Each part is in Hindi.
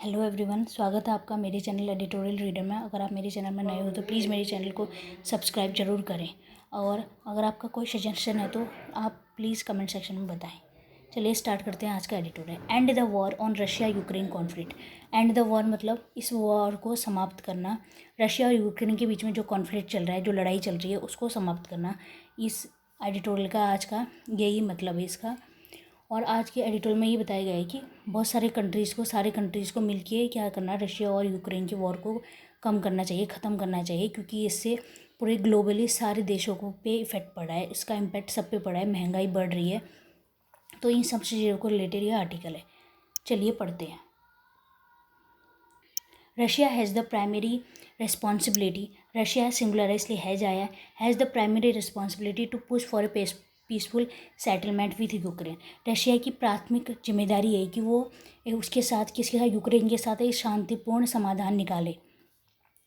हेलो एवरीवन, स्वागत है आपका मेरे चैनल एडिटोरियल रीडर में। अगर आप मेरे चैनल में नए हो तो प्लीज़ मेरे चैनल को सब्सक्राइब ज़रूर करें और अगर आपका कोई सजेशन है तो आप प्लीज़ कमेंट सेक्शन में बताएं। चलिए स्टार्ट करते हैं आज का editorial. And the war on Russia Ukraine conflict. And the war मतलब इस वॉर को समाप्त करना। रशिया और यूक्रेन के बीच में जो कॉन्फ्लिक्ट चल रहा है, जो लड़ाई चल रही है, उसको समाप्त करना। इस एडिटोरियल का आज का यही मतलब है इसका। और आज के एडिटोरियल में ये बताया गया है कि बहुत सारे कंट्रीज़ को मिलके क्या करना, रशिया और यूक्रेन की वॉर को कम करना चाहिए, ख़त्म करना चाहिए, क्योंकि इससे पूरे ग्लोबली सारे देशों को पे इफ़ेक्ट पड़ा है। इसका इम्पैक्ट सब पे पड़ा है, महंगाई बढ़ रही है। तो इन सब चीज़ों को रिलेटेड ये आर्टिकल है। चलिए पढ़ते हैं। Russia has the primary responsibility, Russia singular है इसलिए हैज़ आया, has the primary responsibility to push for a peaceful settlement with Ukraine. Russia की प्राथमिक जिम्मेदारी है कि वो उसके साथ किसके साथ, यूक्रेन के साथ एक शांतिपूर्ण समाधान निकाले।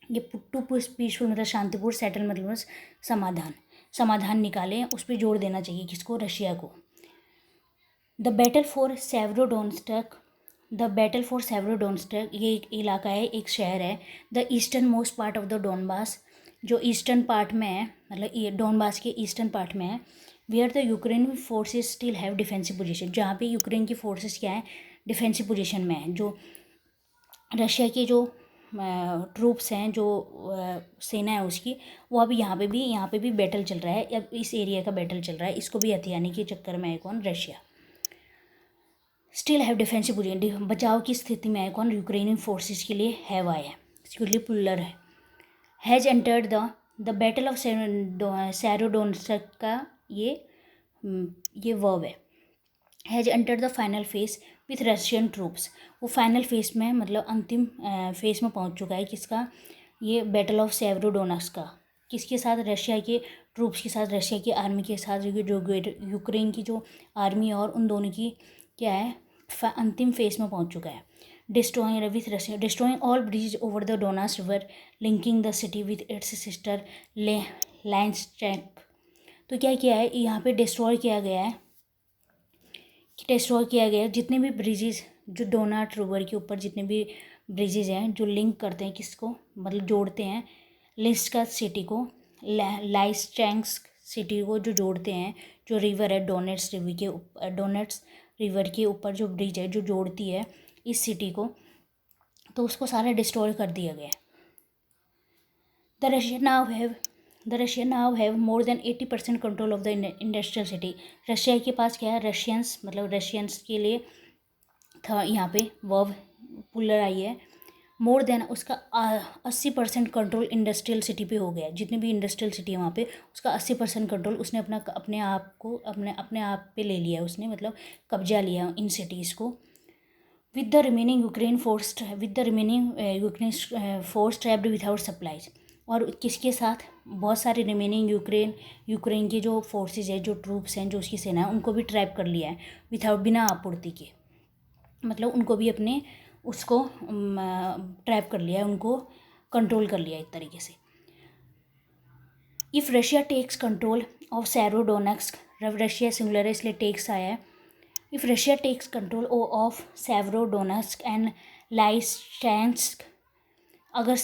ये टू पुश पीसफुल मतलब शांतिपूर्ण, सेटल मतलब समाधान निकाले, उस पर जोर देना चाहिए किसको, रशिया को। द बैटल फॉर सेवरोडोनेट्स्क, ये एक इलाका है, एक शहर है। The eastern most part of the Donbas, जो ईस्टर्न पार्ट में है, मतलब ये डोनबास के ईस्टर्न पार्ट में है। Where the Ukraine forces still have defensive position, जहाँ पे यूक्रेन की फोर्सेस क्या है, डिफेंसिव पोजीशन में है। जो रशिया के जो ट्रूप्स हैं, जो सेना है उसकी, वो अभी यहाँ पे भी बैटल चल रहा है। अब इस एरिया का बैटल चल रहा है, इसको भी हथियाने के चक्कर में है कौन, Russia. Still have defensive position, बचाव की स्थिति में है कौन, यूक्रेनियन फोर्सेस के लिए हैव आया है, इसके लिए पुलर है। Has entered the battle of Severodonetsk का ये वर्ब है। Has entered the final phase with Russian troops, वो फाइनल फेज में मतलब अंतिम फेज में पहुंच चुका है। किसका, ये बैटल ऑफ सेवरोडोनेट्स्क का। किसके साथ, रशिया के ट्रूप्स के साथ, रशिया की आर्मी के साथ, जो यूक्रेन की जो आर्मी और उन दोनों की क्या है, अंतिम फेज में पहुंच चुका है। Destroying with Russia, destroying all bridge over the Donets river linking the city with its sister Lysychansk. तो क्या किया है यहाँ पे, डिस्ट्रॉय किया गया है, जितने भी ब्रिजेज जो डोनाट रिवर के ऊपर जितने भी ब्रिजेज हैं जो लिंक करते हैं किसको, मतलब जोड़ते हैं लिस्का सिटी को, लाइस्टैंक्स सिटी को जो जोड़ते हैं, जो रिवर है डोनेट्स रिवर के ऊपर जो ब्रिज है जो जोड़ती है इस सिटी को, तो उसको सारा डिस्ट्रॉय कर दिया गया। The Russian now have more than 80% control of the industrial city. Russia के पास क्या है, रशियंस के लिए था यहाँ पे वर्ब पुलर आई है। मोर देन, उसका 80% कंट्रोल इंडस्ट्रियल सिटी पे हो गया। जितनी भी इंडस्ट्रियल सिटी है वहाँ पे उसका 80% कंट्रोल उसने अपने आप पे ले लिया है उसने, मतलब कब्जा लिया इन सिटीज़ को। With the remaining Ukraine force trapped without supplies, और किसके साथ, बहुत सारे रिमेनिंग यूक्रेन के जो फोर्सेज है, जो ट्रूप्स हैं, जो उसकी सेना है, उनको भी ट्रैप कर लिया है विदाउट, बिना आपूर्ति के, मतलब उनको भी अपने उसको ट्रैप कर लिया है, उनको कंट्रोल कर लिया एक तरीके से। If Russia takes control of Severodonetsk, Russia singular है इसलिए टेक्स आया है। If Russia takes control of Severodonetsk and Lysychansk, अगर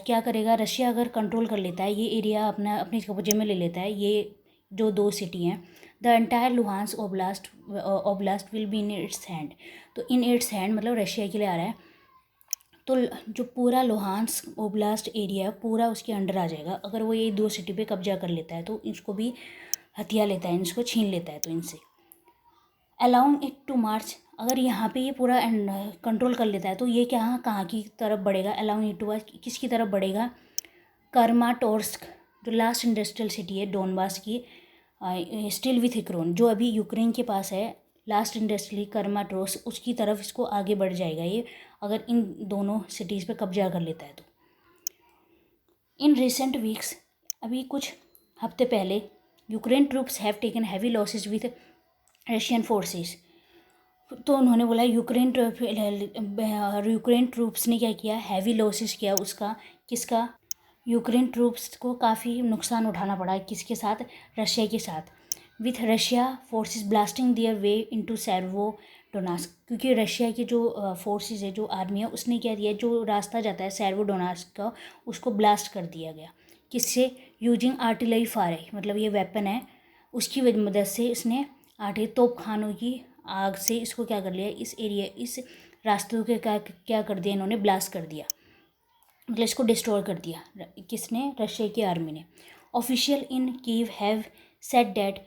क्या करेगा, रशिया अगर कंट्रोल कर लेता है ये एरिया, अपने कब्जे में ले लेता है ये जो दो सिटी हैं, the entire Luhansk oblast will be in its hand. तो इन इट्स हैंड मतलब रशिया के लिए आ रहा है, तो जो पूरा लुहांस्क ओब्लास्ट एरिया पूरा उसके अंडर आ जाएगा अगर वो ये दो सिटी पे कब्जा कर लेता है, तो इसको भी हथिया लेता है, इसको छीन लेता है तो इनसे। अलाउंग इट टू मार्च, अगर यहाँ पे ये पूरा कंट्रोल कर लेता है तो ये कहाँ की तरफ बढ़ेगा, अलाउंग इट टू मार्च किसकी तरफ बढ़ेगा, कर्माटोर्स्क, जो लास्ट इंडस्ट्रियल सिटी है डोनबास की, स्टिल विथ यूक्रेन, जो अभी यूक्रेन के पास है, लास्ट इंडस्ट्रियल कर्माटोर्स्क, उसकी तरफ इसको आगे बढ़ जाएगा ये, अगर इन दोनों सिटीज़ पे कब्जा कर लेता है तो। इन रिसेंट वीक्स, अभी कुछ हफ्ते पहले, Ukraine troops have taken heavy losses with Russian forces, तो उन्होंने बोला यूक्रेन ट्रूप्स ने क्या किया, हैवी लॉसेस किया उसका, किसका, यूक्रेन ट्रूप्स को काफ़ी नुकसान उठाना पड़ा, किसके साथ, रशिया के साथ। With Russia forces blasting their way into Donetsk, क्योंकि रशिया की जो फोर्सेस है, जो आर्मी है, उसने क्या दिया, जो रास्ता जाता है सेर्वो डोनास्क का, उसको ब्लास्ट कर दिया गया। किससे? यूजिंग आर्टिलरी फायर, मतलब ये वेपन है, उसकी मदद से इसने तोपखानों की आग से इसको क्या कर लिया, इस एरिया, इस रास्तों के क्या कर दिया इन्होंने, ब्लास्ट कर दिया, मतलब इसको डिस्ट्रॉय कर दिया। किसने? रशिया की आर्मी ने। Official in Kyiv have said that,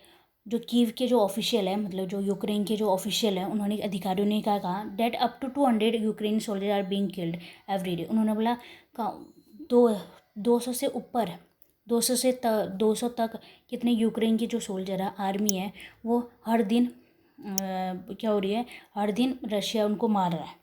जो कीव के जो ऑफिशियल है, मतलब जो यूक्रेन के जो ऑफिशियल हैं, उन्होंने, अधिकारियों ने क्या कहा, that up to 200 Ukraine soldier are being killed every day. उन्होंने बोला दो 200 से ऊपर, 200 तक कितने यूक्रेन की जो सोल्जर है, आर्मी है, वो हर दिन क्या हो रही है, हर दिन रशिया उनको मार रहा है।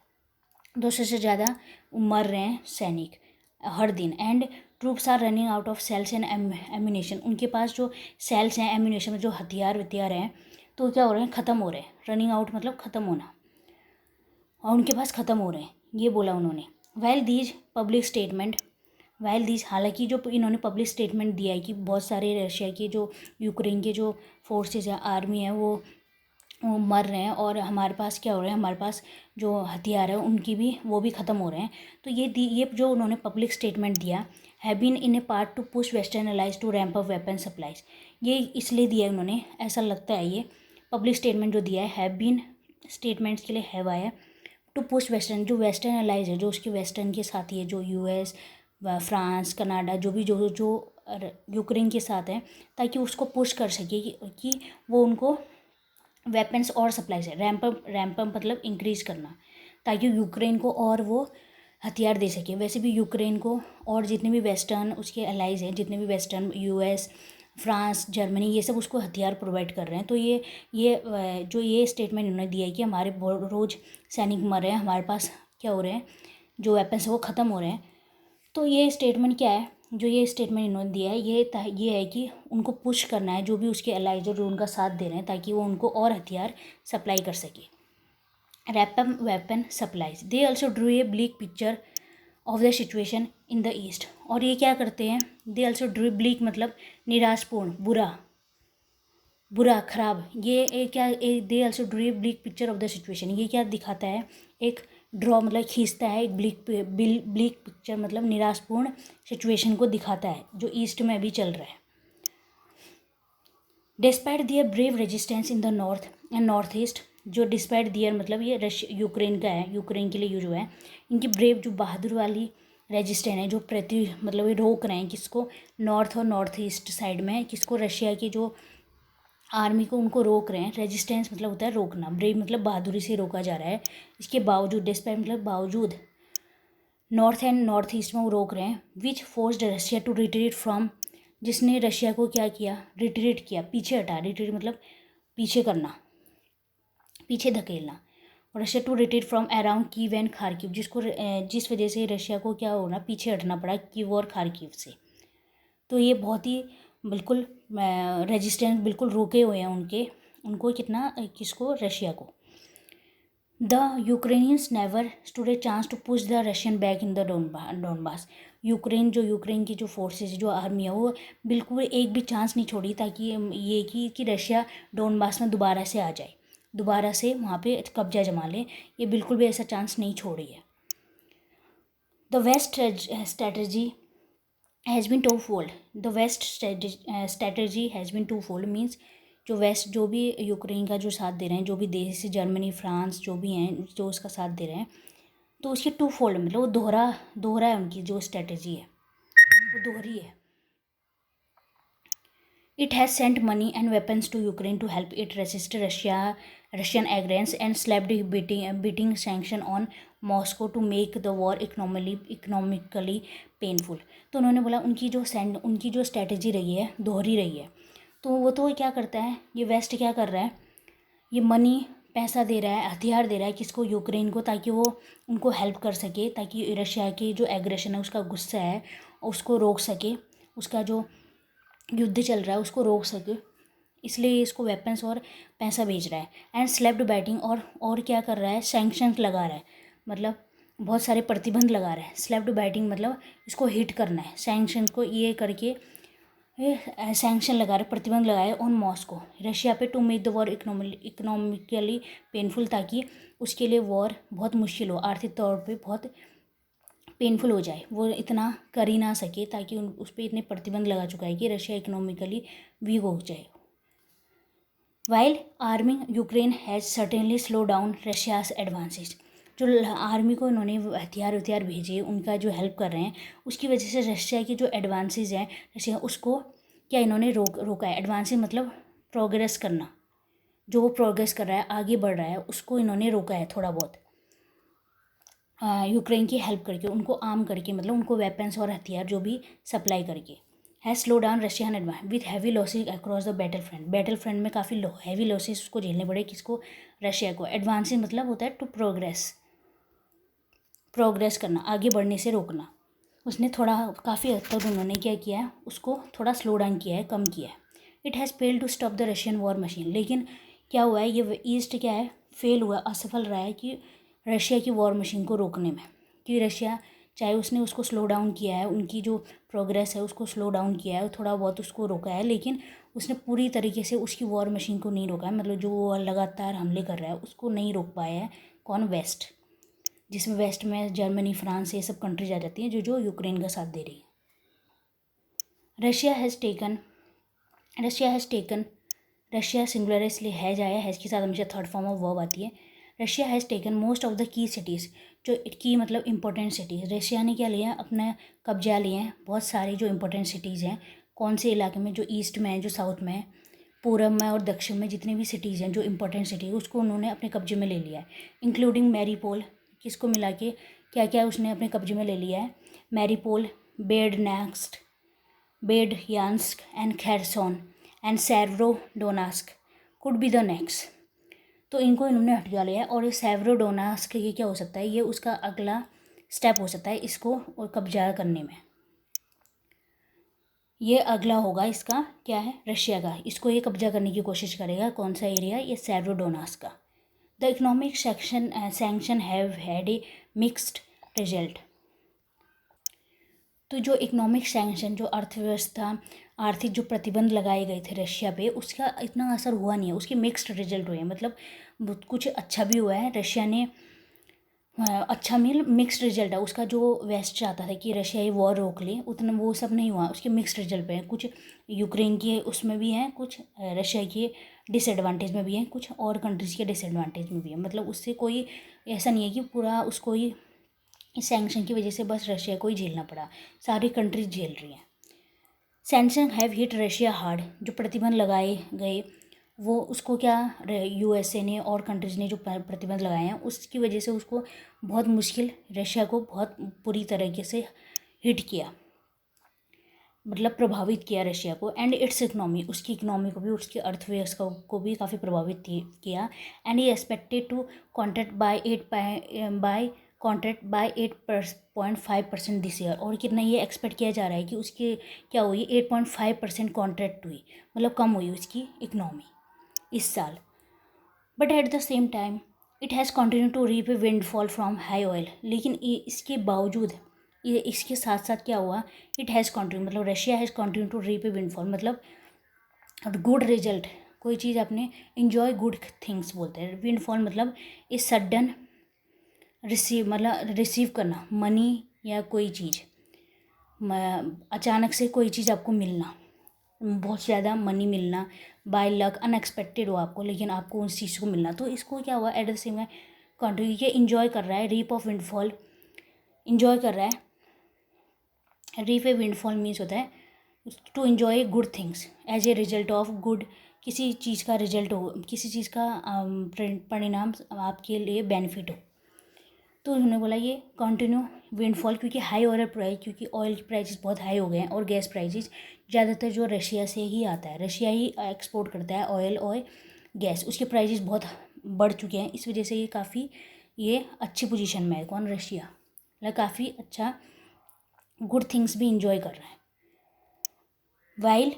200 से ज़्यादा मर रहे हैं सैनिक हर दिन। And troops are running out of shells and ammunition, उनके पास जो सेल्स हैं, एम्यूनेशन जो हथियार हैं, तो क्या हो रहे हैं, ख़त्म हो रहे हैं। रनिंग आउट मतलब ख़त्म होना, और उनके पास ख़त्म हो रहे हैं, ये बोला उन्होंने। वेल दीज पब्लिक स्टेटमेंट, हालांकि जो इन्होंने पब्लिक स्टेटमेंट दिया है कि बहुत सारे रशिया के जो यूक्रेन के जो फोर्सेस हैं, आर्मी है, वो मर रहे हैं, और हमारे पास क्या हो रहा है, हमारे पास जो हथियार है उनकी भी, वो भी ख़त्म हो रहे हैं। तो ये जो उन्होंने पब्लिक स्टेटमेंट दिया, have been in a part to push western allies to ramp up weapon supplies, ये इसलिए दिया उन्होंने, ऐसा लगता है, ये पब्लिक स्टेटमेंट जो दिया है, हैव बीन स्टेटमेंट्स के लिए हैव आया, टू पुश वेस्टर्न, जो वेस्टर्न एलाइज है, जो उसके वेस्टर्न के साथी है, जो यूएस, फ्रांस, कनाडा, जो भी जो यूक्रेन के साथ है, ताकि उसको पुश कर सके कि वो उनको वेपन्स और सप्लाईज है, रैम्प अप मतलब इंक्रीज़ करना, ताकि यूक्रेन को और वो हथियार दे सके। वैसे भी यूक्रेन को और जितने भी वेस्टर्न उसके अलाइज हैं, जितने भी वेस्टर्न, यूएस, फ्रांस, जर्मनी, ये सब उसको हथियार प्रोवाइड कर रहे हैं। तो ये स्टेटमेंट उन्होंने दिया है कि हमारे रोज़ सैनिक मर रहे हैं, हमारे पास क्या हो रहे हैं, जो वेपन्स है वो ख़त्म हो रहे हैं। तो ये स्टेटमेंट क्या है, जो ये स्टेटमेंट इन्होंने दिया है, ये है कि उनको पुश करना है, जो भी उसके अलाइज जो उनका साथ दे रहे हैं, ताकि वो उनको और हथियार सप्लाई कर सके। रैपम weapon supplies, they also drew a bleak picture of the situation in the east, और ये क्या करते हैं, दे ऑल्सो ड्रू ब्लीक मतलब निराशपूर्ण, बुरा खराब, दे also Drew bleak picture of the situation, ये क्या दिखाता है, एक ड्रॉ मतलब खींचता है, एक ब्लीक पिक्चर मतलब निराशपूर्ण सिचुएशन को दिखाता है, जो ईस्ट में अभी चल रहा है। Despite their brave resistance in the north and north east, जो डिस्पाइट दियर मतलब ये यूक्रेन का है, यूक्रेन के लिए जो है, इनकी ब्रेव जो बहादुर वाली रेजिस्टेंस है, जो मतलब ये रोक रहे हैं किसको, नॉर्थ और नॉर्थ ईस्ट साइड में किसको, रशिया की जो आर्मी को, उनको रोक रहे हैं। रेजिस्टेंस मतलब होता है रोकना, ब्रेव मतलब बहादुरी से रोका जा रहा है। इसके बावजूद, डिस्पाइट मतलब बावजूद, नॉर्थ एंड नॉर्थ ईस्ट में वो रोक रहे हैं। Which forced Russia to retreat from, जिसने रशिया को क्या किया, रिट्रीट किया, पीछे हटा, रिट्रीट मतलब पीछे करना, पीछे धकेलना। Russia to retreat from around Kyiv and Kharkiv, जिस वजह से रशिया को क्या होना, पीछे हटना पड़ा कीव और खारकीव से। तो ये बहुत ही बिल्कुल रेजिस्टेंस बिल्कुल रोके हुए हैं उनको कितना, किसको, रशिया को। The Ukrainians never stood a chance to push the Russian back in the Donbas, Ukraine की जो फोर्सेस, जो आर्मी है, वो बिल्कुल एक भी चांस नहीं छोड़ी, ताकि ये कि रशिया डोनबास में दोबारा से आ जाए, दोबारा से वहाँ पे कब्जा जमा ले, ये बिल्कुल भी ऐसा चांस नहीं छोड़ी है। The west strategy has been twofold, the west strategy has been twofold means, जो वेस्ट, जो भी यूक्रेन का जो साथ दे रहे हैं, जो भी देश, जर्मनी, फ्रांस, जो भी हैं, जो उसका साथ दे रहे हैं, तो उसकी टू फोल्ड मतलब वो दोहरा है, उनकी जो स्ट्रेटजी है वो दोहरी है। It has sent money and weapons to Ukraine to help it resist Russian aggression and slapped biting sanction on Moscow to make the war economically painful. तो उन्होंने बोला उनकी जो स्ट्रेटजी रही है, दोहरी रही है। तो वो तो क्या करता है, ये वेस्ट क्या कर रहा है, ये मनी, पैसा दे रहा है, हथियार दे रहा है किसको, यूक्रेन को, ताकि वो उनको हेल्प कर सके, ताकि रशिया की जो एग्रेशन है, उसका गुस्सा है, उसको रोक सके, उसका जो युद्ध चल रहा है उसको रोक सके, इसलिए इसको वेपन्स और पैसा भेज रहा है। एंड स्लेप्ड बैटिंग, और क्या कर रहा है, सैंक्शंस लगा रहा है, मतलब बहुत सारे प्रतिबंध लगा रहा है। स्लेप्ड बैटिंग मतलब इसको हिट करना है, सैंक्शन को ये करके ये सैंक्शन लगा रहे, प्रतिबंध लगाए ऑन मॉस्को, रशिया पे, to make the war economically painful, ताकि उसके लिए वॉर बहुत मुश्किल हो, आर्थिक तौर पे बहुत पेनफुल हो जाए, वो इतना कर ही ना सके, ताकि उस पर इतने प्रतिबंध लगा चुका है कि रशिया इकोनॉमिकली वीक हो जाए। While arming Ukraine has certainly slow down Russia's advances, जो आर्मी को इन्होंने हथियार भेजे, उनका जो हेल्प कर रहे हैं, उसकी वजह से रशिया की जो एडवांसेज हैं, रशिया उसको क्या इन्होंने रोका है। एडवांसेज मतलब प्रोग्रेस करना, जो वो प्रोग्रेस कर रहा है, आगे बढ़ रहा है, उसको इन्होंने रोका है थोड़ा बहुत, यूक्रेन की हेल्प करके, उनको आर्म करके, मतलब उनको वेपन्स और हथियार जो भी सप्लाई करके। Has slow down Russian advance with heavy losses across the battle front में काफ़ी हैवी लॉसेज उसको झेलने पड़े, किसको, रशिया को। एडवांसिंग मतलब होता है टू प्रोग्रेस करना, आगे बढ़ने से रोकना। उसने थोड़ा काफ़ी हद तक उन्होंने क्या किया है, उसको थोड़ा स्लो डाउन किया है, कम किया है। It has failed to stop the Russian war machine, लेकिन क्या हुआ है, ये ईस्ट क्या है, फेल हुआ, असफल रहा है कि रशिया की वॉर मशीन को रोकने में। कि रशिया चाहे उसने उसको स्लो डाउन किया है, उनकी जो प्रोग्रेस है उसको स्लो डाउन किया है, थोड़ा बहुत उसको रोका है, लेकिन उसने पूरी तरीके से उसकी वॉर मशीन को नहीं रोका है, मतलब जो वो लगातार हमले कर रहा है उसको नहीं रोक पाया है। कौन, वेस्ट, जिसमें वेस्ट में जर्मनी, फ्रांस, ये सब कंट्रीज आ जाती हैं जो जो यूक्रेन का साथ दे रही है। रशिया सिंगुलर है इसलिए हैज आया, हैज के साथ हमेशा थर्ड फॉर्म ऑफ वर्ब आती है। Russia has taken most of the key cities, जो की मतलब इंपॉर्टेंट सिटीज़, रशिया ने क्या लिया, अपना कब्जा लिए हैं बहुत सारी जो इंपॉर्टेंट सिटीज़ हैं। कौन से इलाके में, जो ईस्ट में है, जो साउथ में है, पूरब में और दक्षिण में, जितने भी सिटीज़ हैं जो इंपॉर्टेंट सिटी है, उसको उन्होंने अपने कब्जे में ले लिया है। इंक्लूडिंग मैरीपोल, किसको मिला के क्या क्या उसने अपने कब्जे में ले लिया है, Mariupol, Berdyansk and Kherson and Severodonetsk could be the next. तो इनको इन्होंने हटिया लिया है, और ये सेव्रोडोनास्क ये क्या हो सकता है, ये उसका अगला स्टेप हो सकता है इसको और कब्जा करने में। ये अगला होगा इसका क्या है, रशिया का, इसको ये कब्जा करने की कोशिश करेगा। कौन सा एरिया, ये सेव्रोडोनास्क का। The economic sanction have had a mixed result. तो जो इकोनॉमिक सैंक्शन, जो अर्थव्यवस्था, आर्थिक जो प्रतिबंध लगाए गए थे रशिया पे, उसका इतना असर हुआ नहीं है, उसके मिक्स्ड रिजल्ट हुए हैं। मतलब कुछ अच्छा भी हुआ है, रशिया ने अच्छा मिक्स्ड रिजल्ट है उसका। जो वेस्ट चाहता था कि रशिया ये वॉर रोक ले, उतना वो सब नहीं हुआ, उसके मिक्स्ड रिजल्ट पे हैं। कुछ यूक्रेन के उसमें भी हैं, कुछ रशिया के डिसएडवांटेज में भी हैं, कुछ और कंट्रीज़ के डिसएडवांटेज में भी है। मतलब उससे कोई ऐसा नहीं है कि पूरा उसको ही इस सैंक्शन की वजह से बस रशिया को ही झेलना पड़ा, सारी कंट्रीज झेल रही हैं। Sanction have hit Russia hard, जो प्रतिबंध लगाए गए वो उसको क्या, यूएसए ने और कंट्रीज़ ने जो प्रतिबंध लगाए हैं उसकी वजह से उसको बहुत मुश्किल, रशिया को बहुत बुरी तरीके से हिट किया, मतलब प्रभावित किया रशिया को। एंड इट्स इकनॉमी, उसकी इकनॉमी को भी, उसकी अर्थव्यवस्था को भी काफ़ी प्रभावित किया। And he expected to contract by 8.5% this year. और कितना ये एक्सपेक्ट किया जा रहा है कि उसकी क्या हुई, 8.5% कॉन्ट्रैक्ट हुई, मतलब कम हुई उसकी इकनॉमी इस साल। But at the same time it has continue to reap a windfall from high oil, लेकिन इसके बावजूद, ये इसके साथ साथ क्या हुआ, इट हैज़ कंटिन्यू मतलब Russia has continue to reap a windfall, मतलब गुड रिजल्ट, कोई चीज़ आपने इन्जॉय गुड थिंग्स बोलते हैं। विंडफॉल मतलब ए सडन रिसीव, मतलब रिसीव करना मनी या कोई चीज़, अचानक से कोई चीज़ आपको मिलना, बहुत ज़्यादा मनी मिलना, बाय लक अनएक्सपेक्टेड हो आपको, लेकिन आपको उस चीज़ को मिलना। तो इसको क्या हुआ, एट द सेम कंट्री ये इन्जॉय कर रहा है, रीप ऑफ विंडफॉल इन्जॉय कर रहा है। रीप ए विंडफॉल मीन्स होता है to enjoy good things as a result of good, किसी चीज़ का रिजल्ट हो, किसी चीज़ का परिणाम आपके लिए बेनिफिट हो। तो उन्होंने बोला ये कंटिन्यू विंडफॉल, क्योंकि हाई ऑयल प्राइस, क्योंकि ऑयल की प्राइसेस बहुत हाई हो गए हैं, और गैस प्राइसेस ज़्यादातर जो रशिया से ही आता है, रशिया ही एक्सपोर्ट करता है ऑयल और गैस, उसके प्राइसेस बहुत बढ़ चुके हैं। इस वजह से ये काफ़ी ये अच्छी पोजीशन में है, कौन, रशिया, मतलब काफ़ी अच्छा गुड थिंग्स भी इंजॉय कर रहा है। While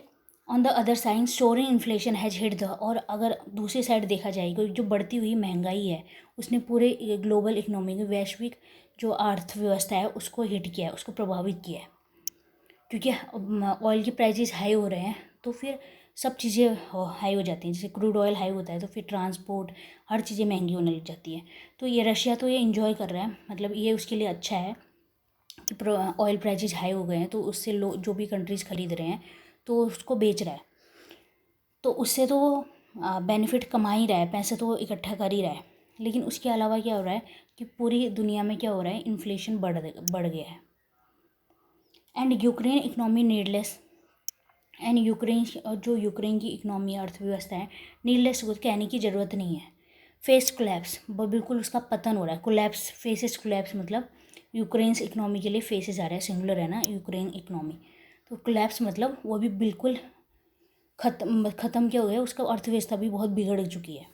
on the other side soaring inflation has hit the, और अगर दूसरी साइड देखा जाएगा, जो बढ़ती हुई महंगाई है उसने पूरे ग्लोबल इकोनॉमी की, वैश्विक जो अर्थव्यवस्था है उसको हिट किया है, उसको प्रभावित किया है। क्योंकि ऑयल की प्राइजेस हाई हो रहे हैं तो फिर सब चीज़ें हाई हो जाती हैं। जैसे क्रूड ऑयल हाई होता है तो फिर ट्रांसपोर्ट हर चीज़ें महंगी होने लग जाती है। तो ये रशिया तो ये इंजॉय कर रहा है, मतलब ये उसके लिए अच्छा है कि ऑयल प्राइजेस हाई हो गए हैं तो उससे लोग जो भी कंट्रीज़ खरीद रहे हैं तो उसको बेच रहा है, तो उससे तो बेनिफिट कमा ही रहा है, पैसे तो इकट्ठा कर ही रहा है। लेकिन उसके अलावा क्या हो रहा है कि पूरी दुनिया में क्या हो रहा है, इन्फ्लेशन बढ़ गया है। And Ukraine economy needless, and Ukraine जो यूक्रेन की इकनॉमी अर्थव्यवस्था है नीडलेस कुछ कहने की ज़रूरत नहीं है। फेस कोलैप्स, बिल्कुल उसका पतन हो रहा है। कोलैप्स, फेसेस कोलैप्स मतलब यूक्रेन इकनॉमी के लिए फेसेस आ रहा है, सिंगुलर है ना यूक्रेन इकनॉमी। तो कोलैप्स मतलब वो भी बिल्कुल ख़त्म क्या हो गया, उसका अर्थव्यवस्था भी बहुत बिगड़ चुकी है।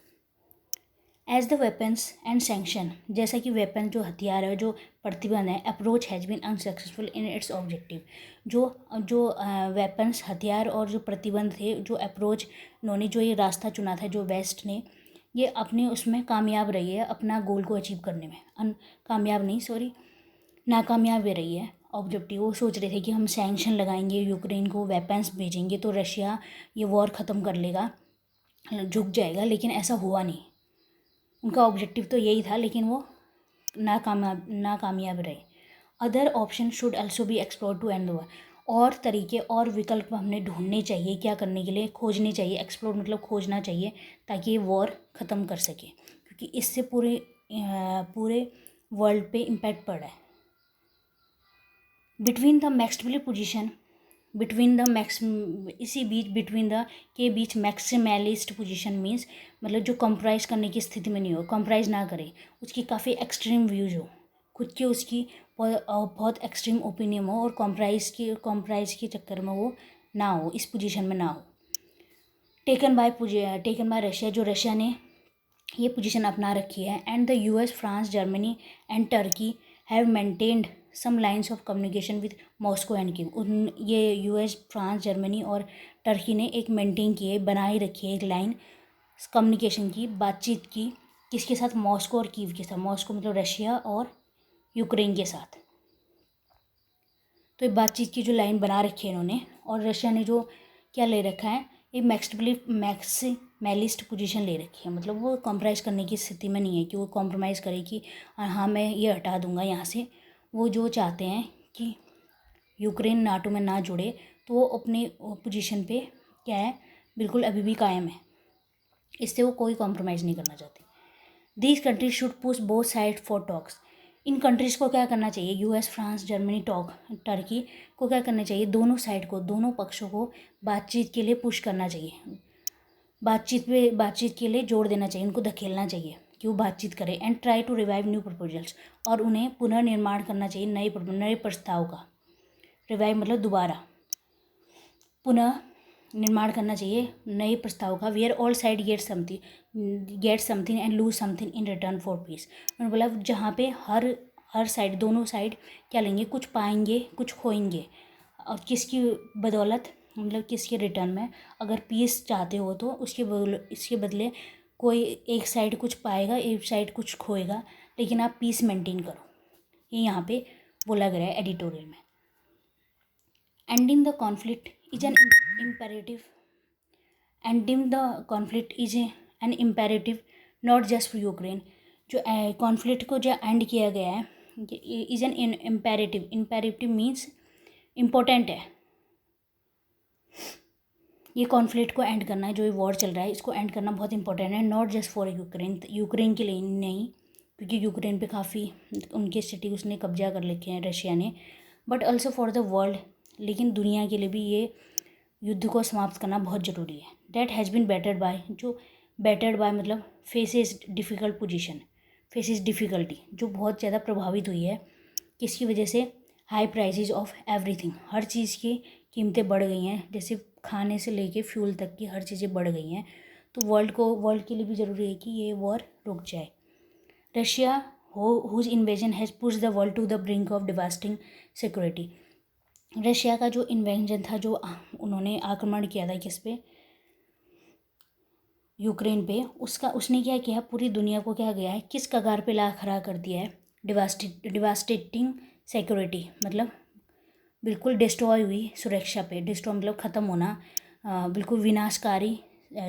As the weapons and sanction, जैसा कि वेपन जो हथियार है, जो प्रतिबंध है, approach has been unsuccessful in its objective. जो जो वेपन्स हथियार और जो प्रतिबंध थे, जो अप्रोच उन्होंने जो ये रास्ता चुना था, जो वेस्ट ने, ये अपने उसमें कामयाब रही है अपना गोल को अचीव करने में। कामयाब नहीं, सॉरी, नाकामयाब रही है। ऑब्जेक्टिव वो सोच रहे थे कि हम सैंक्शन लगाएंगे, यूक्रेन को वेपन्स भेजेंगे तो रशिया ये वॉर ख़त्म कर लेगा, झुक जाएगा, लेकिन ऐसा हुआ नहीं। उनका ऑब्जेक्टिव तो यही था लेकिन वो नाकामयाब रहे। Other option should also be explore to end the war, और तरीके और विकल्प हमने ढूंढने चाहिए, क्या करने के लिए, खोजने चाहिए। एक्सप्लोर मतलब खोजना चाहिए ताकि ये वॉर ख़त्म कर सके, क्योंकि इससे पूरे वर्ल्ड पे इम्पैक्ट पड़ रहा है। Between the maximally position, between the इसी बीच, बिटवीन द के बीच मैक्सिमलिस्ट पोजीशन मीन्स मतलब जो कंप्राइज करने की स्थिति में नहीं हो, कंप्राइज ना करे, उसकी काफ़ी एक्सट्रीम व्यूज हो, खुद के उसकी बहुत एक्सट्रीम ओपिनियन हो, और कंप्राइज के चक्कर में वो ना हो, इस पोजीशन में ना हो। टेकन बाय रशिया, जो रशिया ने ये पोजीशन अपना रखी है। And the US, France, Germany and Turkey have maintained some lines of communication with Moscow and Kyiv. ये यूएस, फ्रांस, जर्मनी और टर्की ने एक मेंटेन की है, बनाई रखी है एक लाइन कम्युनिकेशन की, बातचीत की, किसके साथ, मॉस्को और कीव के साथ। मॉस्को मतलब रशिया और यूक्रेन के साथ। तो ये बातचीत की जो लाइन बना रखी है इन्होंने, और रशिया ने जो क्या ले रखा है, एक मैक्सिमलिस्ट पोजीशन ले रखी है, मतलब वो कॉम्प्रोमाइज़ करने की स्थिति में नहीं है कि वो कॉम्प्रोमाइज़ करे कि हाँ मैं ये हटा दूंगा यहाँ से। वो जो चाहते हैं कि यूक्रेन नाटो में ना जुड़े, तो वो अपने पोजीशन पे क्या है, बिल्कुल अभी भी कायम है, इससे वो कोई कॉम्प्रोमाइज़ नहीं करना चाहते। These countries should push both side for talks. In countries को क्या करना चाहिए, यूएस, फ्रांस, जर्मनी, टर्की को क्या करना चाहिए, दोनों साइड को, दोनों पक्षों को बातचीत के लिए पुश करना चाहिए, बातचीत के लिए जोड़ देना चाहिए, उनको धकेलना चाहिए कि वो बातचीत करें। And try to revive new proposals, और उन्हें पुनर्निर्माण करना चाहिए नए प्रस्ताव का। रिवाइव मतलब दोबारा, पुनः निर्माण करना चाहिए नए प्रस्ताव का। Where all side get something and lose something in return for peace. उन्होंने बोला जहाँ पे हर साइड, दोनों साइड क्या लेंगे, कुछ पाएंगे कुछ खोएंगे, और किसकी बदौलत, मतलब किसके रिटर्न में। अगर पीस चाहते हो तो इसके बदले कोई एक साइड कुछ पाएगा, एक साइड कुछ खोएगा, लेकिन आप पीस मेंटेन करो। ये यहाँ पे बोला गया है एडिटोरियल में। Ending the conflict is an imperative, ending the conflict is an imperative not just for Ukraine. जो कॉन्फ्लिक्ट को जो एंड किया गया है, is an imperative, imperative means important है। ये कॉन्फ्लिक्ट को एंड करना है, जो ये वॉर चल रहा है इसको एंड करना बहुत इंपॉर्टेंट है, नॉट जस्ट फॉर यूक्रेन के लिए नहीं, क्योंकि यूक्रेन पे काफ़ी उनके सिटी उसने कब्जा कर रखे हैं रशिया ने, but also for the world, लेकिन दुनिया के लिए भी ये युद्ध को समाप्त करना बहुत ज़रूरी है। That has been battered by, जो बेटर्ड बाय मतलब faces difficult position, faces difficulty, जो बहुत ज़्यादा प्रभावित हुई है, किसकी वजह से, हाई प्राइसेस ऑफ एवरीथिंग, हर चीज़ की कीमतें बढ़ गई हैं, जैसे खाने से लेके फ्यूल तक की हर चीज़ें बढ़ गई हैं। तो वर्ल्ड के लिए भी ज़रूरी है कि ये वॉर रुक जाए। Russia whose invasion has push the world to the brink of devastating security. Russia का जो इन्वेंशन था, जो उन्होंने आक्रमण किया था किस पे, यूक्रेन पे, उसने क्या किया, पूरी दुनिया को क्या गया है, किस कगार पे ला खड़ा कर दिया है, डिवास्टेटिंग सिक्योरिटी, मतलब बिल्कुल डिस्ट्रॉय हुई सुरक्षा पे, डिस्ट्रॉय मतलब ख़त्म होना, बिल्कुल विनाशकारी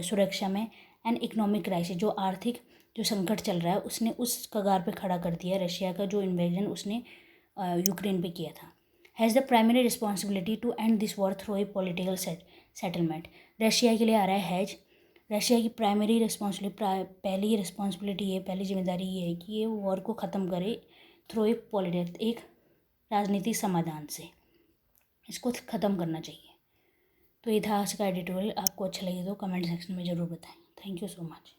सुरक्षा में। एंड इकोनॉमिक क्राइसिस, जो आर्थिक जो संकट चल रहा है उसने उस कगार पे खड़ा कर दिया रशिया का जो इन्वेजन उसने यूक्रेन पे किया था। Has the primary responsibility to end this war through a political settlement. Russia के लिए आ रहा है हैज। रशिया की प्राइमरी रिस्पॉन्सिबिलिटी, पहली रिस्पॉन्सिबिलिटी ये, पहली जिम्मेदारी ये है कि ये वॉर को ख़त्म करे थ्रू ए पॉलिटिक, एक राजनीतिक समाधान से इसको ख़त्म करना चाहिए। तो ये था आज का एडिटोरियल। आपको अच्छा लगे तो कमेंट सेक्शन में ज़रूर बताएं। Thank you so much.